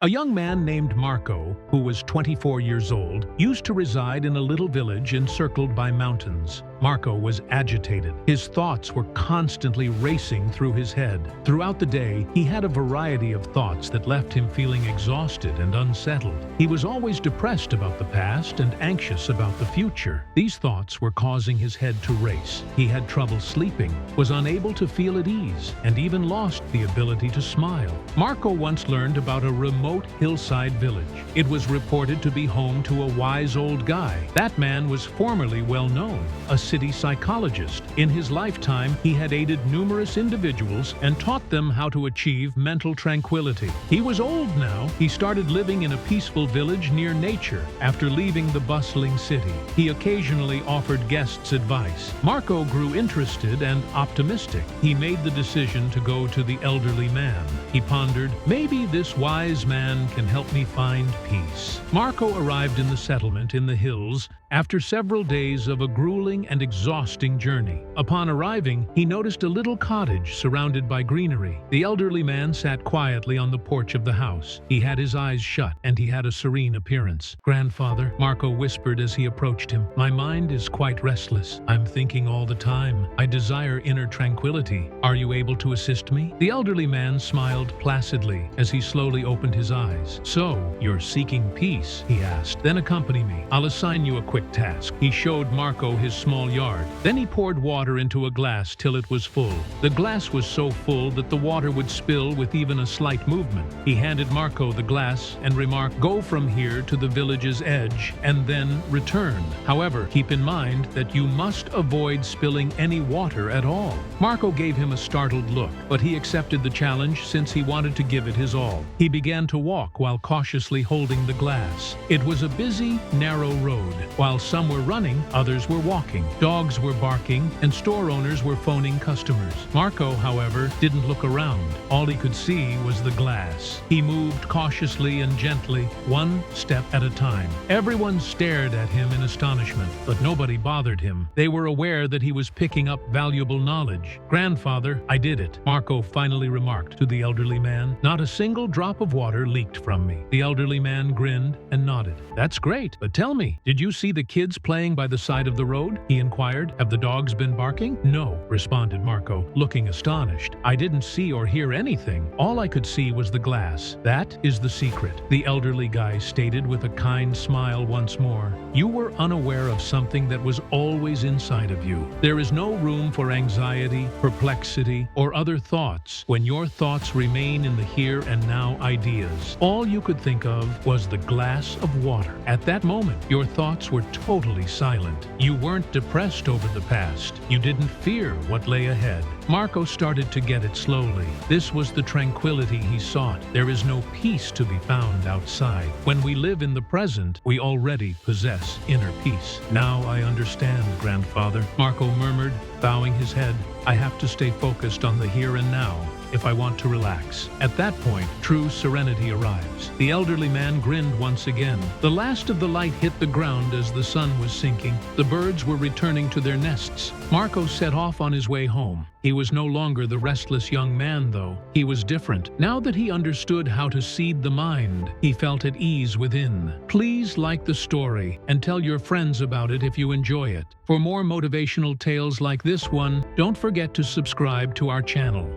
A young man named Marco, who was 24 years old, used to reside in a little village encircled by mountains. Marco was agitated. His thoughts were constantly racing through his head. Throughout the day, he had a variety of thoughts that left him feeling exhausted and unsettled. He was always depressed about the past and anxious about the future. These thoughts were causing his head to race. He had trouble sleeping, was unable to feel at ease, and even lost the ability to smile. Marco once learned about a remote hillside village. It was reported to be home to a wise old guy. That man was formerly well known, a city psychologist. In his lifetime, he had aided numerous individuals and taught them how to achieve mental tranquility. He was old now. He started living in a peaceful village near nature after leaving the bustling city. He occasionally offered guests advice. Marco grew interested and optimistic. He made the decision to go to the elderly man. He pondered, maybe this wise man can help me find peace. Marco arrived in the settlement in the hills after several days of a grueling and exhausting journey. Upon arriving, he noticed a little cottage surrounded by greenery. The elderly man sat quietly on the porch of the house. He had his eyes shut, and he had a serene appearance. "Grandfather," Marco whispered as he approached him, "my mind is quite restless. I'm thinking all the time. I desire inner tranquility. Are you able to assist me?" The elderly man smiled placidly as he slowly opened his eyes. "So, you're seeking peace?" he asked. "Then accompany me. I'll assign you a quick task." He showed Marco his small yard. Then he poured water into a glass till it was full. The glass was so full that the water would spill with even a slight movement. He handed Marco the glass and remarked, "Go from here to the village's edge and then return. However, keep in mind that you must avoid spilling any water at all." Marco gave him a startled look, but he accepted the challenge since he wanted to give it his all. He began to walk while cautiously holding the glass. It was a busy, narrow road. While some were running, others were walking. Dogs were barking, and store owners were phoning customers. Marco, however, didn't look around. All he could see was the glass. He moved cautiously and gently, one step at a time. Everyone stared at him in astonishment, but nobody bothered him. They were aware that he was picking up valuable knowledge. "Grandfather, I did it," Marco finally remarked to the elderly man. "Not a single drop of water leaked from me." The elderly man grinned and nodded. "That's great, but tell me, did you see the kids playing by the side of the road?" he inquired. "Have the dogs been barking?" "No," responded Marco, looking astonished. "I didn't see or hear anything. All I could see was the glass. That is the secret," the elderly guy stated with a kind smile once more. "You were unaware of something that was always inside of you. There is no room for anxiety, perplexity, or other thoughts when your thoughts remain in the here and now ideas. All you could think of was the glass of water. At that moment, your thoughts were totally silent. You weren't depressed over the past. You didn't fear what lay ahead." Marco started to get it slowly. This was the tranquility he sought. There is no peace to be found outside. When we live in the present, we already possess inner peace. "Now I understand, Grandfather," Marco murmured, bowing his head. "I have to stay focused on the here and now if I want to relax." At that point, true serenity arrives. The elderly man grinned once again. The last of the light hit the ground as the sun was sinking. The birds were returning to their nests. Marco set off on his way home. He was no longer the restless young man, though. He was different. Now that he understood how to seed the mind, he felt at ease within. Please like the story and tell your friends about it if you enjoy it. For more motivational tales like this one, don't forget to subscribe to our channel.